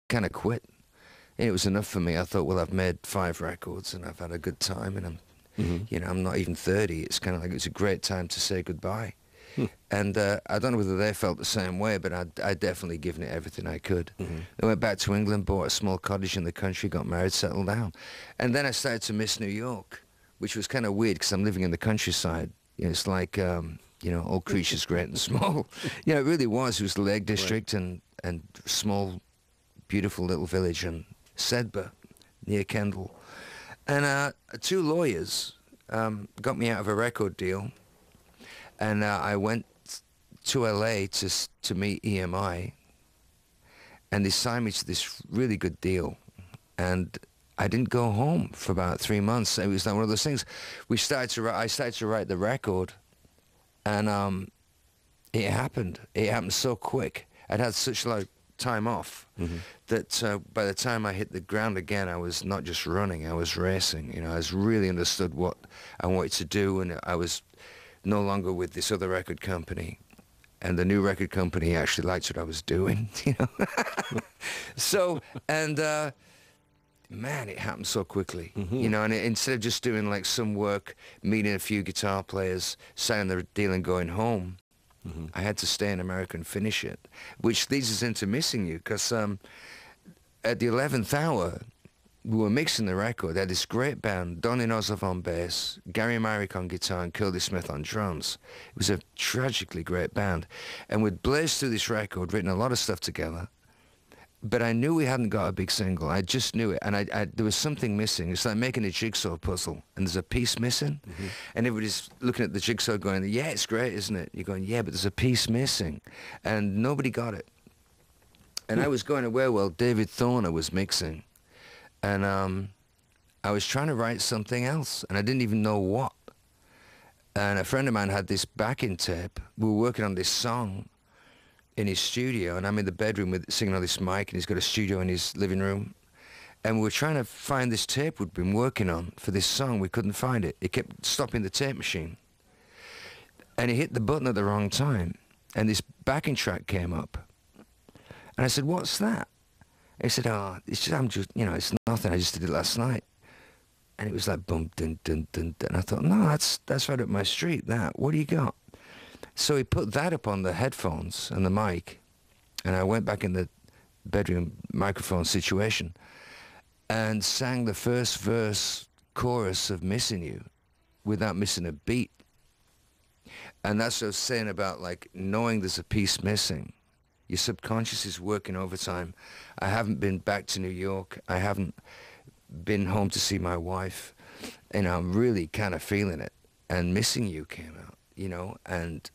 kind of quit. And it was enough for me. I thought, well, I've made 5 records and I've had a good time, and I'm, you know, I'm not even 30. It's kind of like, it's a great time to say goodbye. And I don't know whether they felt the same way, but I'd definitely given it everything I could. I went back to England, bought a small cottage in the country, got married, settled down. And then I started to miss New York, which was kind of weird because I'm living in the countryside. You know, it's like, you know, all creatures great and small. You know, it really was. It was the Lake District and small, beautiful little village in Sedbergh near Kendal. And 2 lawyers got me out of a record deal. And I went to LA to meet EMI, and they signed me to this really good deal. And I didn't go home for about 3 months. It was like one of those things. I started to write the record, and it happened. It happened so quick. I'd had such a lot of time off that by the time I hit the ground again, I was not just running, I was racing. You know, I was really understood what I wanted to do, and I was no longer with this other record company, and the new record company actually liked what I was doing, you know. So, and man, it happened so quickly, you know. And instead of just doing like some work, meeting a few guitar players, signing the deal and going home, I had to stay in America and finish it, which leads us into Missing You, because at the 11th hour, we were mixing the record. They had this great band, Donny Nosov on bass, Gary Myrick on guitar, and Curly Smith on drums. It was a tragically great band. And we'd blazed through this record, written a lot of stuff together, but I knew we hadn't got a big single. I just knew it, and there was something missing. It's like making a jigsaw puzzle, and there's a piece missing, and everybody's looking at the jigsaw going, yeah, it's great, isn't it? You're going, yeah, but there's a piece missing, and nobody got it. And I was going away while David Thorner was mixing, and I was trying to write something else, and I didn't even know what. And a friend of mine had this backing tape. We were working on this song in his studio, and I'm in the bedroom singing on this mic, and he's got a studio in his living room. And we were trying to find this tape we'd been working on for this song. We couldn't find it. It kept stopping the tape machine. And he hit the button at the wrong time, and this backing track came up. And I said, what's that? He said, oh, it's just, you know, it's nothing. I just did it last night. And it was like, boom, dun, dun, dun, dun. And I thought, no, that's right up my street, that. What do you got? So he put that up on the headphones and the mic, and I went back in the bedroom microphone situation and sang the first verse chorus of Missing You without missing a beat. And that's what I was saying about, like, knowing there's a piece missing. Your subconscious is working overtime. I haven't been back to New York. I haven't been home to see my wife. And I'm really kind of feeling it. And Missing You came out, you know. And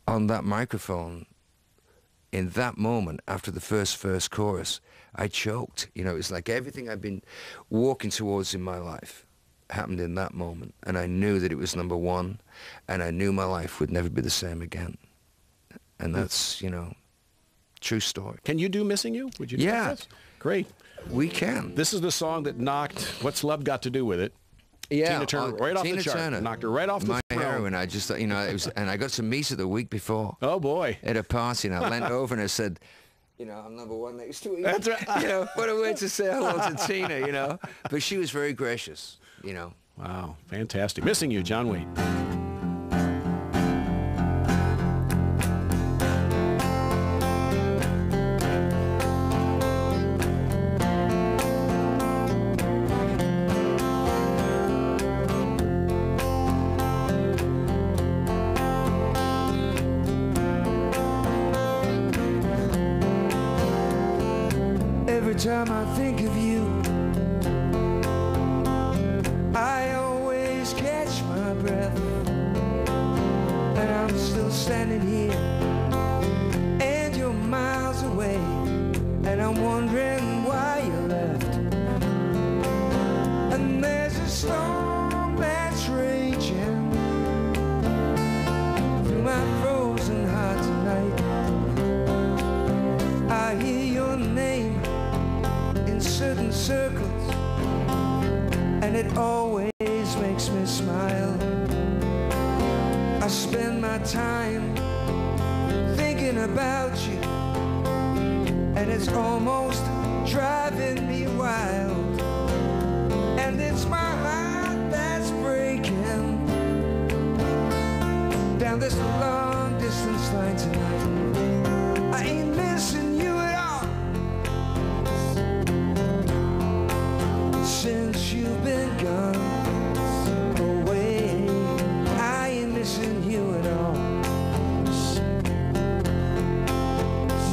on that microphone, in that moment, after the first verse chorus, I choked. You know, it was like everything I've been walking towards in my life happened in that moment. And I knew that it was number one. And I knew my life would never be the same again. And that's, you know, true story. Can you do Missing You? Would you do this? Great. We can. This is the song that knocked What's Love Got to Do With It? Yeah, Tina Turner, right off Tina the chart. Turner. Knocked her right off the My throne. heroine. I just, you know, it was, and I got to meet her the week before. Oh, boy. At a party, and I leant over and I said, you know, I'm number one next to you. That's right. You know, what a way to say hello to Tina, you know. But she was very gracious, you know. Wow, fantastic. Missing You, John Waite. Every time I think of you, I always catch my breath, and I'm still standing here, and you're miles away, and I'm wondering why you left. And there's a storm that's raging through my frozen heart tonight. I hear your name in certain circles, and it always makes me smile. I spend my time thinking about you, and it's almost this long distance line tonight. I ain't missing you at all. Since you've been gone away, I ain't missing you at all.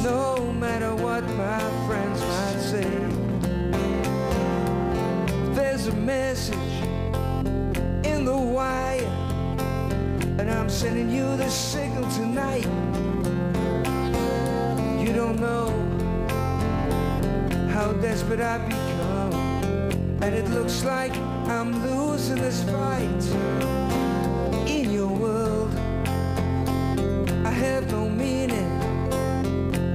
No matter what my friends might say, there's a message in the wire, and I'm sending you the signal tonight. You don't know how desperate I've become, and it looks like I'm losing this fight. In your world, I have no meaning,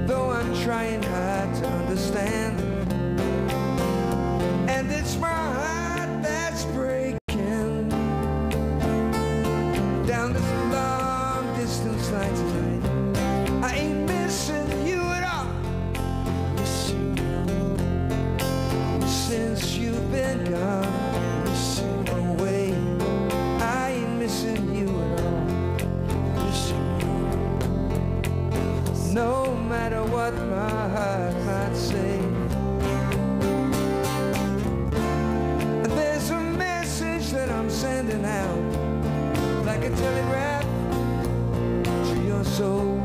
though I'm trying hard to understand. And it's my heart that's breaking down this long distance line tonight. I ain't missing you at all. Since you've been gone away, I ain't missing you at all. No matter what my heart might say, there's a message that I'm sending out, like a telegraph to your soul.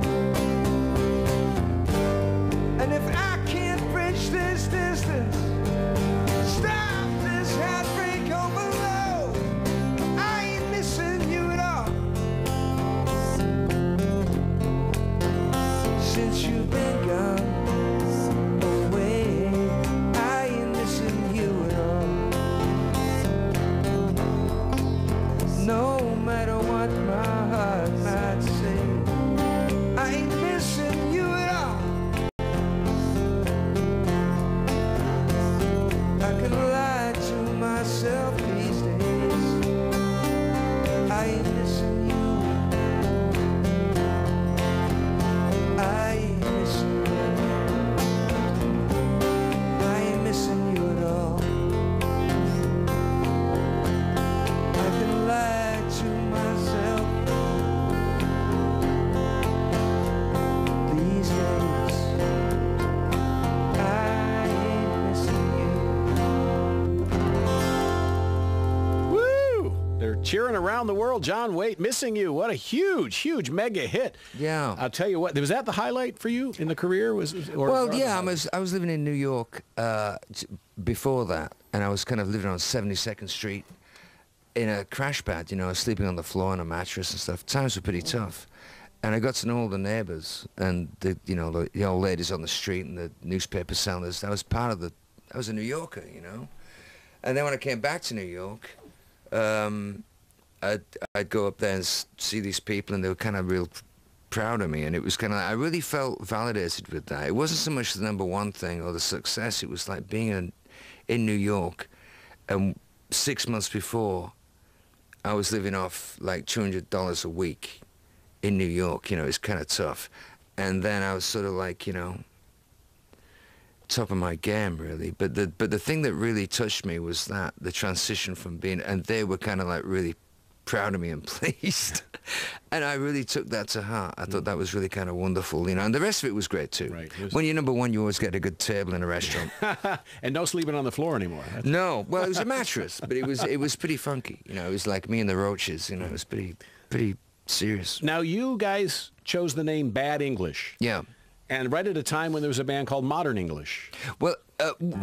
And if I can't bridge this distance, stop this heartbreak on below, I ain't missing you at all. Since you've been gone away, I ain't missing you at all. No matter what my heart might say, I ain't missing you at all. I can lie to myself these days, I ain't missing you. I ain't missing you. I ain't missing you at all. I can lie to myself these days, I ain't missing you. Woo! They're cheering around the world. John Waite, Missing You. What a huge, huge mega hit. Yeah. I'll tell you what. Was that the highlight for you in the career? Well, yeah, I was living in New York before that, and I was kind of living on 72nd Street in a crash pad, you know, sleeping on the floor on a mattress and stuff. Times were pretty tough. And I got to know all the neighbors and the old ladies on the street and the newspaper sellers. I was a New Yorker, you know. And then when I came back to New York, I'd go up there and see these people, and they were kind of real proud of me, and it was kind of, I really felt validated with that. It wasn't so much the #1 thing or the success, it was like being in New York, and 6 months before, I was living off like $200 a week in New York, you know, it's kind of tough. And then I was sort of like, you know, top of my game, really. But the thing that really touched me was that, the transition from being, and they were kind of like really proud of me and pleased. And I really took that to heart. I thought that was really kind of wonderful, you know, and the rest of it was great too. Right. When you're #1, you always get a good table in a restaurant. And no sleeping on the floor anymore. No, well, it was a mattress, but it was pretty funky, you know. It was like Me and the Roaches, you know. It was pretty serious. Now, you guys chose the name Bad English. Yeah. And right at a time when there was a band called Modern English. Well, you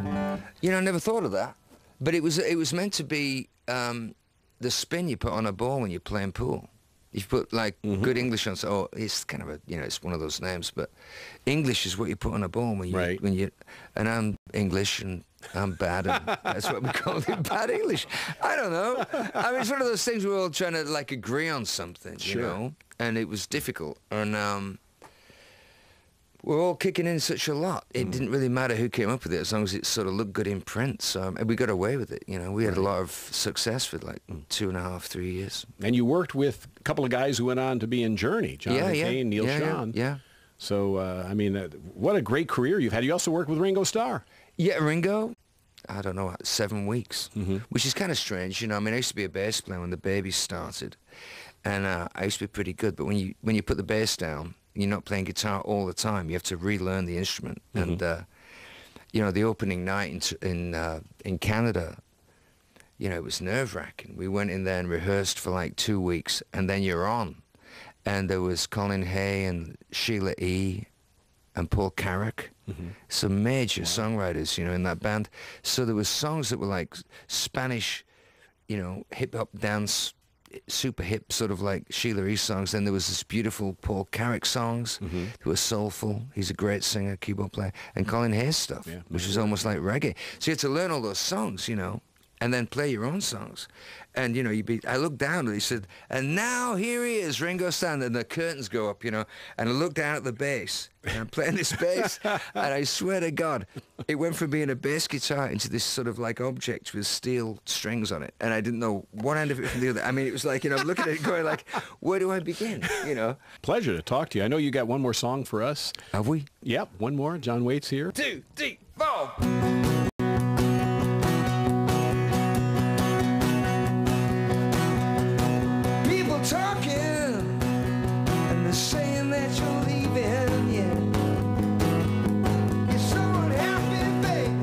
know, I never thought of that, but it was meant to be the spin you put on a ball when you're playing pool. You put like good English on, so it's kind of a, you know, it's one of those names, but English is what you put on a ball when you, and I'm English and I'm bad, and that's what we call it, Bad English. I don't know. I mean, it's one of those things we're all trying to like agree on something, you know, and it was difficult, and we're all kicking in such a lot. It didn't really matter who came up with it, as long as it sort of looked good in print. So and we got away with it. You know, we had a lot of success for like 2.5, 3 years. And you worked with a couple of guys who went on to be in Journey, John McCain, Neil Schon. Yeah. So, I mean, what a great career you've had. You also worked with Ringo Starr. Yeah, Ringo, I don't know, 7 weeks, which is kind of strange. You know, I mean, I used to be a bass player when the Babies started. And I used to be pretty good, but when you put the bass down, you're not playing guitar all the time. You have to relearn the instrument. And you know, the opening night in Canada, you know, it was nerve-wracking. We went in there and rehearsed for like 2 weeks, and then you're on. And there was Colin Hay and Sheila E. and Paul Carrick, some major songwriters, you know, in that band. So there was songs that were like Spanish, you know, hip-hop dance, super hip, sort of like Sheila E. songs. Then there was this beautiful Paul Carrick songs that were soulful. He's a great singer, keyboard player. And Colin Hay's stuff, which was almost like reggae. So you had to learn all those songs, you know, and then play your own songs. And, you know, I looked down and he said, and now here he is, Ringo Starr, and the curtains go up, you know, and I looked down at the bass, and I'm playing this bass, and I swear to God, it went from being a bass guitar into this sort of like object with steel strings on it, and I didn't know one end of it from the other. I mean, it was like, you know, looking at it going like, where do I begin, you know? Pleasure to talk to you. I know you got one more song for us. Have we? Yep, one more. John Waite's here. 2, 3, 4. Talking, and they're saying that you're leaving, yeah. You're so unhappy, baby,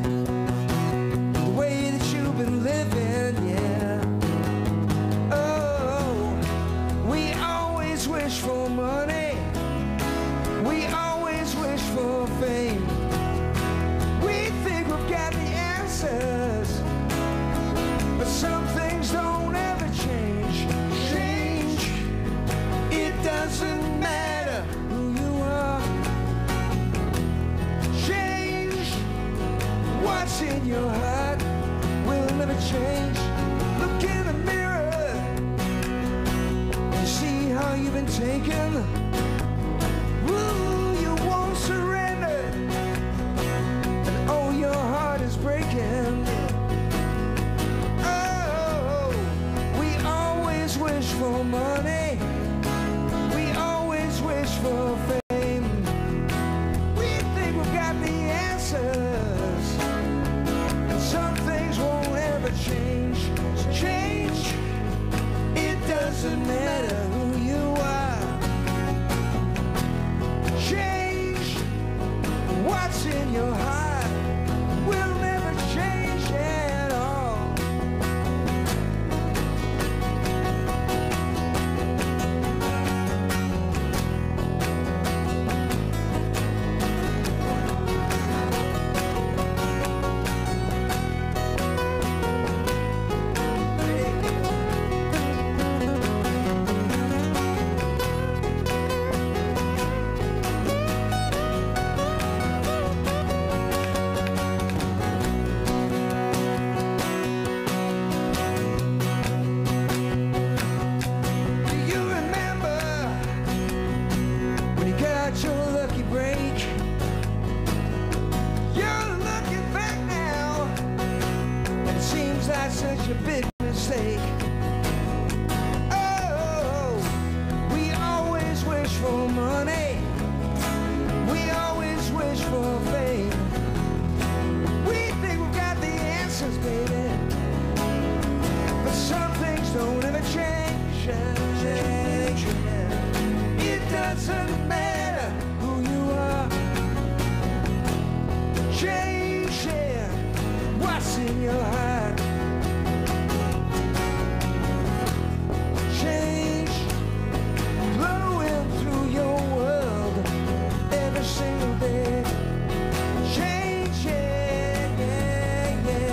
the way that you've been living, yeah. Oh, we always wish for money, we always wish for fame. We think we've got the answers, but some things don't ever change. Doesn't matter who you are. Change what's in your heart will never change. Look in the mirror, you see how you've been taken. Ooh, you won't surrender, and oh, your heart is breaking. Oh, we always wish for money, wish for fame. We think we've got the answers, and some things won't ever change. So change, it doesn't matter who you are. Change what's in your heart will never change at all. Such a big mistake. Oh, we always wish for money, we always wish for fame. We think we've got the answers, baby, but some things don't ever change. It doesn't matter who you are. Change, yeah, what's in your heart. Single day, change, yeah, yeah, yeah.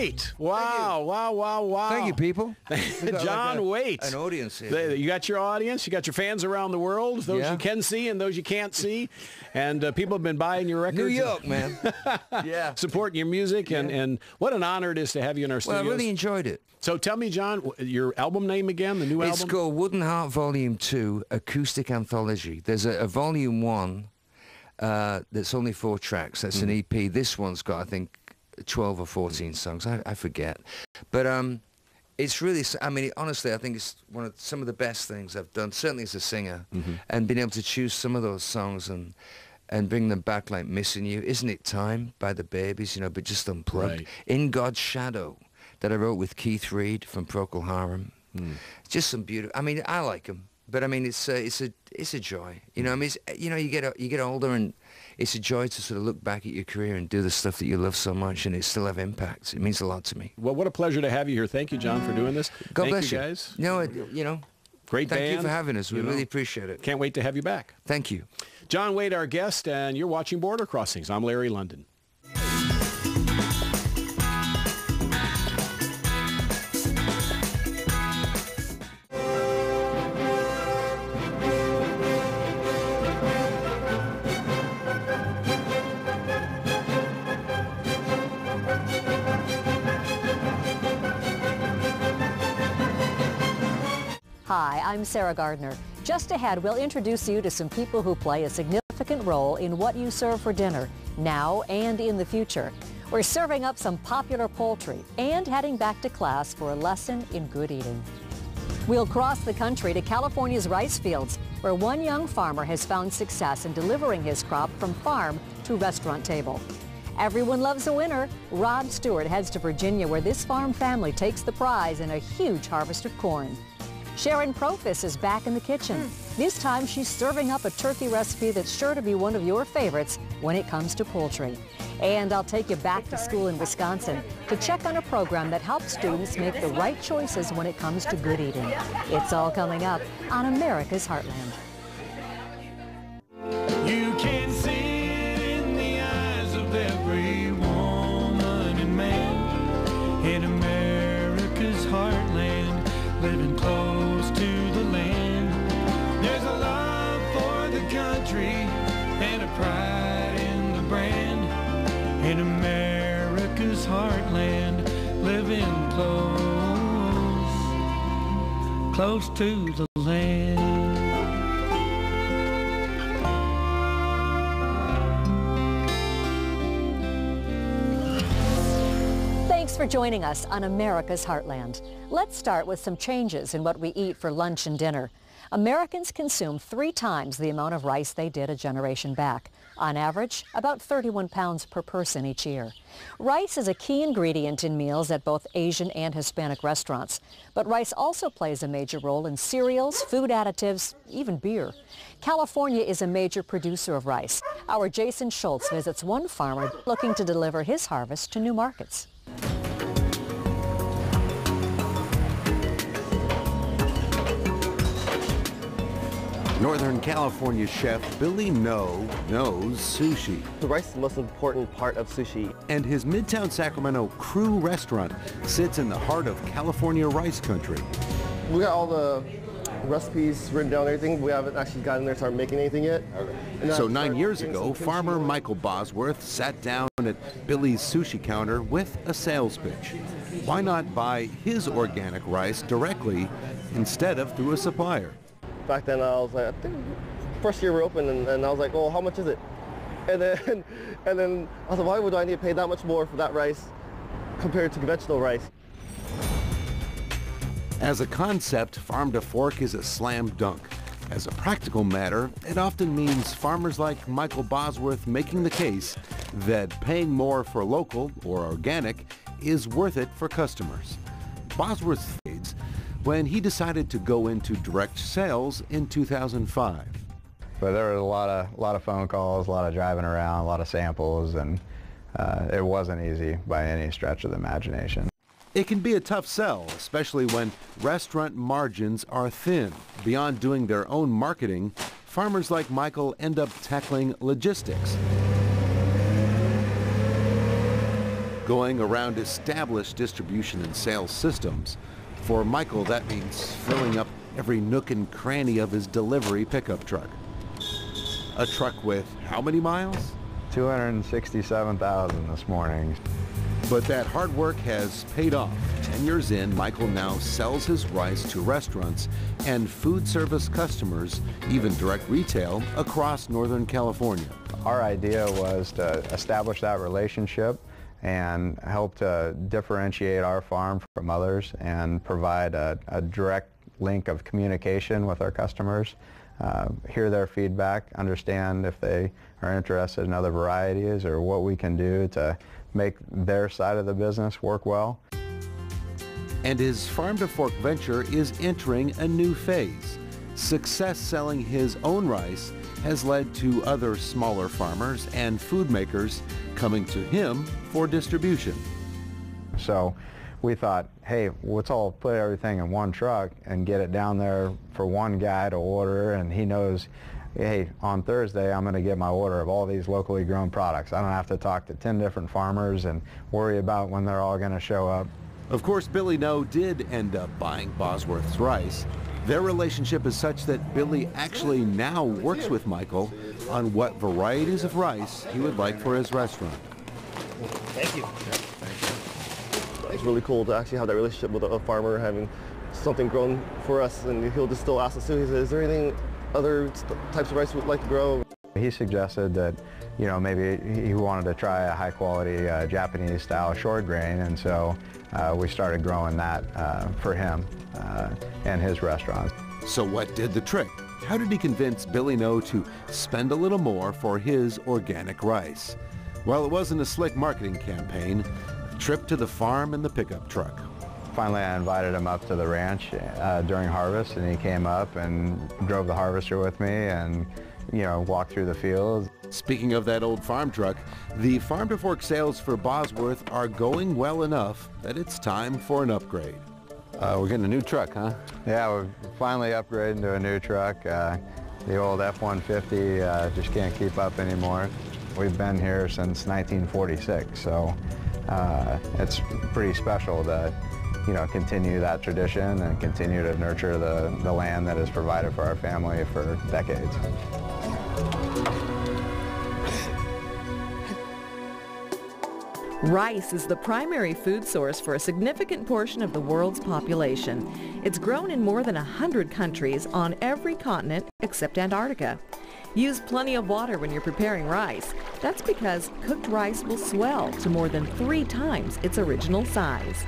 Waite. Wow, wow, wow, wow. Thank you, people. John Waite. An audience here. You got your audience. You got your fans around the world, those you can see and those you can't see. And people have been buying your records. New York, man. Yeah. Supporting your music. And what an honor it is to have you in our studios. Well, I really enjoyed it. So tell me, John, your album name again, the new album? It's called Wooden Heart Volume 2, Acoustic Anthology. There's a Volume 1 that's only 4 tracks. That's an EP. This one's got, I think, 12 or 14 songs. I forget. But it's really, I mean, honestly, I think it's some of the best things I've done, certainly as a singer, and being able to choose some of those songs and bring them back, like Missing You. Isn't It Time by the Babies, but just unplugged. Right. In God's Shadow, that I wrote with Keith Reed from Procol Harum. Just some beautiful, I mean, I like them, but I mean, it's a joy. I mean, you get older, and it's a joy to sort of look back at your career and do the stuff that you love so much, and it still have impact. It means a lot to me. Well, what a pleasure to have you here. Thank you, John, for doing this. God bless you guys. Great band. Thank you for having us. We really appreciate it. Can't wait to have you back. Thank you. John Waite, our guest, and you're watching Border Crossings. I'm Larry London. Hi, I'm Sarah Gardner. Just ahead, we'll introduce you to some people who play a significant role in what you serve for dinner, now and in the future. We're serving up some popular poultry and heading back to class for a lesson in good eating. We'll cross the country to California's rice fields, where one young farmer has found success in delivering his crop from farm to restaurant table. Everyone loves a winner. Rod Stewart heads to Virginia, where this farm family takes the prize in a huge harvest of corn. Sharon Profis is back in the kitchen. This time she's serving up a turkey recipe that's sure to be one of your favorites when it comes to poultry. And I'll take you back to school in Wisconsin to check on a program that helps students make the right choices when it comes to good eating. It's all coming up on America's Heartland. You can see it in the eyes of every woman and man in America's heartland, living close to the land. There's a love for the country and a pride in the brand. In America's heartland, living close to the land. Thanks for joining us on America's Heartland. Let's start with some changes in what we eat for lunch and dinner. Americans consume 3 times the amount of rice they did a generation back. On average, about 31 pounds per person each year. Rice is a key ingredient in meals at both Asian and Hispanic restaurants. But rice also plays a major role in cereals, food additives, even beer. California is a major producer of rice. Our Jason Schultz visits one farmer looking to deliver his harvest to new markets. Northern California chef Billy No knows sushi. The rice is the most important part of sushi. And his Midtown Sacramento Crew restaurant sits in the heart of California rice country. We got all the recipes written down and everything, but we haven't actually gotten there and started making anything yet. So 9 years ago, farmer Michael Bosworth sat down at Billy's sushi counter with a sales pitch. Why not buy his organic rice directly instead of through a supplier? Back then I was like, I think first year we're open, and I was like, oh, how much is it? And then I was like, why would I need to pay that much more for that rice compared to conventional rice? As a concept, farm to fork is a slam dunk. As a practical matter, it often means farmers like Michael Bosworth making the case that paying more for local or organic is worth it for customers. Bosworth fades when he decided to go into direct sales in 2005. But there was a lot of phone calls, a lot of driving around, a lot of samples, and it wasn't easy by any stretch of the imagination. It can be a tough sell, especially when restaurant margins are thin. Beyond doing their own marketing, farmers like Michael end up tackling logistics. going around established distribution and sales systems. For Michael, that means filling up every nook and cranny of his delivery pickup truck. A truck with how many miles? 267,000 this morning. But that hard work has paid off. 10 years in, Michael now sells his rice to restaurants and food service customers, even direct retail, across Northern California. Our idea was to establish that relationship and help to differentiate our farm from others and provide a direct link of communication with our customers, hear their feedback, understand if they are interested in other varieties or what we can do to make their side of the business work well. And his Farm to Fork venture is entering a new phase. Success selling his own rice has led to other smaller farmers and food makers coming to him for distribution. So we thought, hey, let's all put everything in one truck and get it down there for one guy to order, and he knows, hey, on Thursday I'm going to get my order of all these locally grown products. I don't have to talk to 10 different farmers and worry about when they're all going to show up. Of course, Billy No did end up buying Bosworth's rice. Their relationship is such that Billy actually now works with Michael on what varieties of rice he would like for his restaurant. Thank you. It's really cool to actually have that relationship with a farmer, having something grown for us, and he'll just still ask us too. He says, is there anything, other types of rice we'd like to grow? He suggested that, you know, maybe he wanted to try a high quality Japanese style short grain, and so we started growing that for him and his restaurant. So what did the trick? How did he convince Billy No to spend a little more for his organic rice? Well, it wasn't a slick marketing campaign. A trip to the farm in the pickup truck. Finally, I invited him up to the ranch during harvest, and he came up and drove the harvester with me and, you know, walked through the fields. Speaking of that old farm truck, the Farm to Fork sales for Bosworth are going well enough that it's time for an upgrade. We're getting a new truck, huh? Yeah, we're finally upgrading to a new truck. The old F-150 just can't keep up anymore. We've been here since 1946, so it's pretty special to, you know, continue that tradition and continue to nurture the land that has provided for our family for decades. Rice is the primary food source for a significant portion of the world's population. It's grown in more than 100 countries on every continent except Antarctica. Use plenty of water when you're preparing rice. That's because cooked rice will swell to more than 3 times its original size.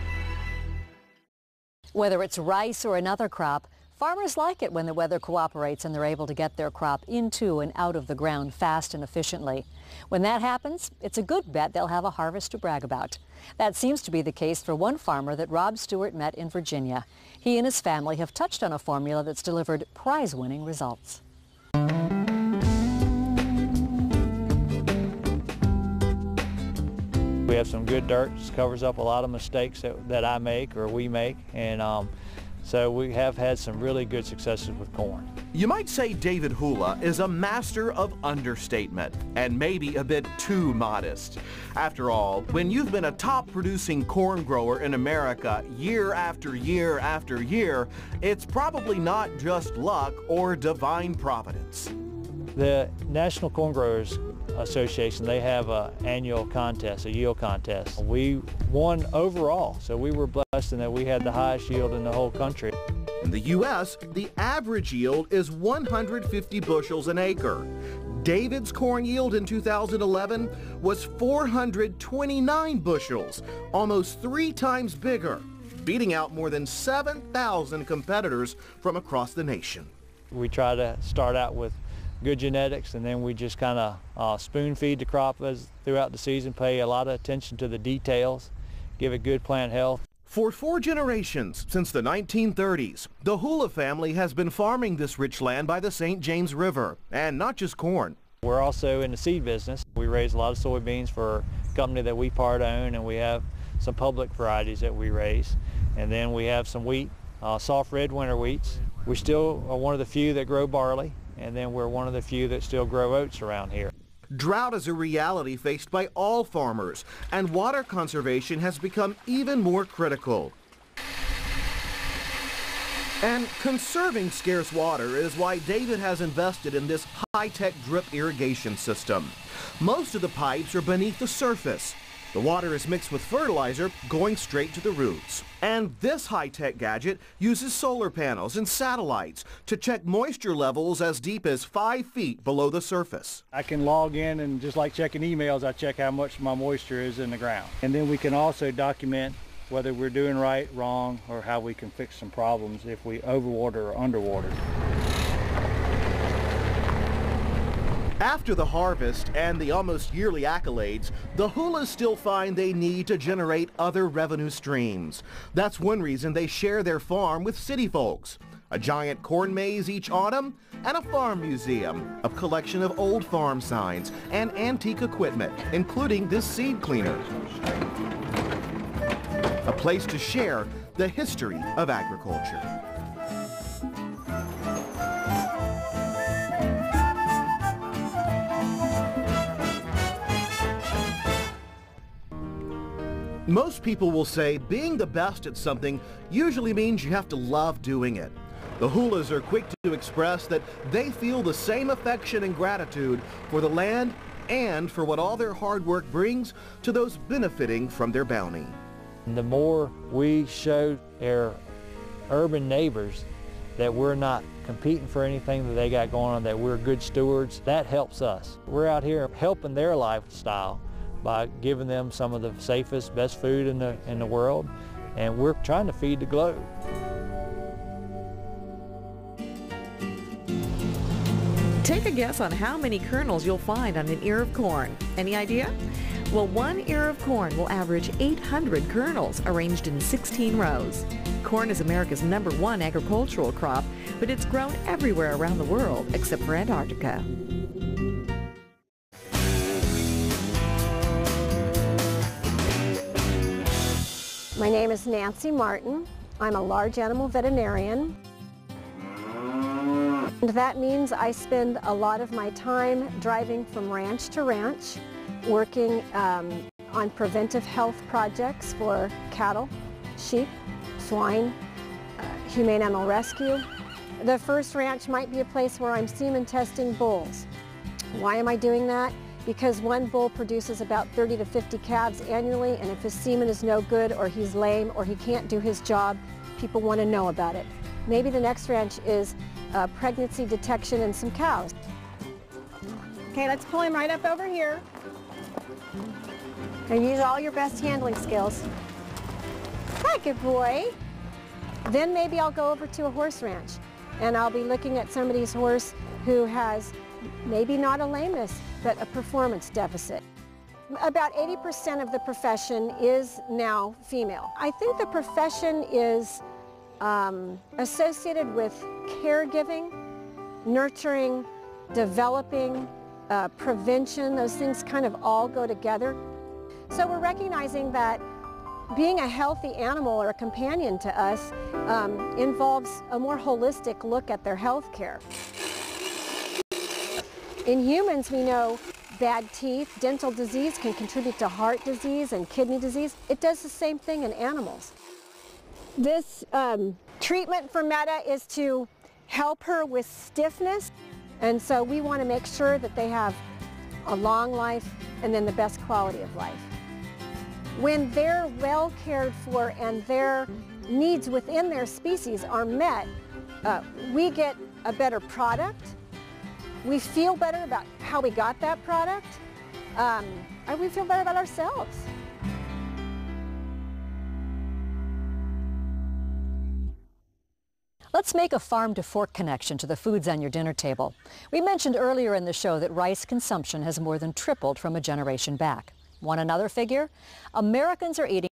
Whether it's rice or another crop, farmers like it when the weather cooperates and they're able to get their crop into and out of the ground fast and efficiently. When that happens, it's a good bet they'll have a harvest to brag about. That seems to be the case for one farmer that Rob Stewart met in Virginia. He and his family have touched on a formula that's delivered prize-winning results. We have some good dirt, covers up a lot of mistakes that I make or we make, and so we have had some really good successes with corn. You might say David Hula is a master of understatement, and maybe a bit too modest. After all, when you've been a top producing corn grower in America year after year after year, it's probably not just luck or divine providence. The National Corn Growers Association, they have an annual contest, a yield contest. We won overall, so we were blessed in that we had the highest yield in the whole country. In the U.S., the average yield is 150 bushels an acre. David's corn yield in 2011 was 429 bushels, almost 3 times bigger, beating out more than 7,000 competitors from across the nation. We try to start out with good genetics, and then we just kind of spoon feed the crop throughout the season, pay a lot of attention to the details, give it good plant health. For 4 generations, since the 1930s, the Hula family has been farming this rich land by the St. James River, and not just corn. We're also in the seed business. We raise a lot of soybeans for a company that we part own, and we have some public varieties that we raise. And then we have some wheat, soft red winter wheats. We still are one of the few that grow barley, and then we're one of the few that still grow oats around here. Drought is a reality faced by all farmers, and water conservation has become even more critical. And conserving scarce water is why David has invested in this high-tech drip irrigation system. Most of the pipes are beneath the surface. The water is mixed with fertilizer going straight to the roots. And this high-tech gadget uses solar panels and satellites to check moisture levels as deep as 5 feet below the surface. I can log in and just like checking emails, I check how much my moisture is in the ground. And then we can also document whether we're doing right, wrong, or how we can fix some problems if we overwater or underwater. After the harvest and the almost yearly accolades, the Hulas still find they need to generate other revenue streams. That's one reason they share their farm with city folks. A giant corn maze each autumn, and a farm museum, a collection of old farm signs and antique equipment, including this seed cleaner. A place to share the history of agriculture. Most people will say being the best at something usually means you have to love doing it. The Hulas are quick to express that they feel the same affection and gratitude for the land and for what all their hard work brings to those benefiting from their bounty. The more we show our urban neighbors that we're not competing for anything that they got going on, that we're good stewards, that helps us. We're out here helping their lifestyle by giving them some of the safest, best food in the world, and we're trying to feed the globe. Take a guess on how many kernels you'll find on an ear of corn. Any idea? Well, 1 ear of corn will average 800 kernels arranged in 16 rows. Corn is America's #1 agricultural crop, but it's grown everywhere around the world except for Antarctica. My name is Nancy Martin. I'm a large animal veterinarian. And that means I spend a lot of my time driving from ranch to ranch, working on preventive health projects for cattle, sheep, swine, humane animal rescue. The first ranch might be a place where I'm semen testing bulls. Why am I doing that? Because one bull produces about 30 to 50 calves annually, and if his semen is no good or he's lame or he can't do his job, people want to know about it. Maybe the next ranch is pregnancy detection in some cows. Okay, let's pull him right up over here. And use all your best handling skills. Hi, good boy. Then maybe I'll go over to a horse ranch and I'll be looking at somebody's horse who has maybe not a lameness, but a performance deficit. About 80% of the profession is now female. I think the profession is associated with caregiving, nurturing, developing, prevention. Those things kind of all go together. So we're recognizing that being a healthy animal or a companion to us involves a more holistic look at their health care. In humans, we know bad teeth, dental disease can contribute to heart disease and kidney disease. It does the same thing in animals. This treatment for Meta is to help her with stiffness, and so we want to make sure that they have a long life and then the best quality of life. When they're well cared for and their needs within their species are met, we get a better product. We feel better about how we got that product, and we feel better about ourselves. Let's make a farm-to-fork connection to the foods on your dinner table. We mentioned earlier in the show that rice consumption has more than tripled from a generation back. Want another figure? Americans are eating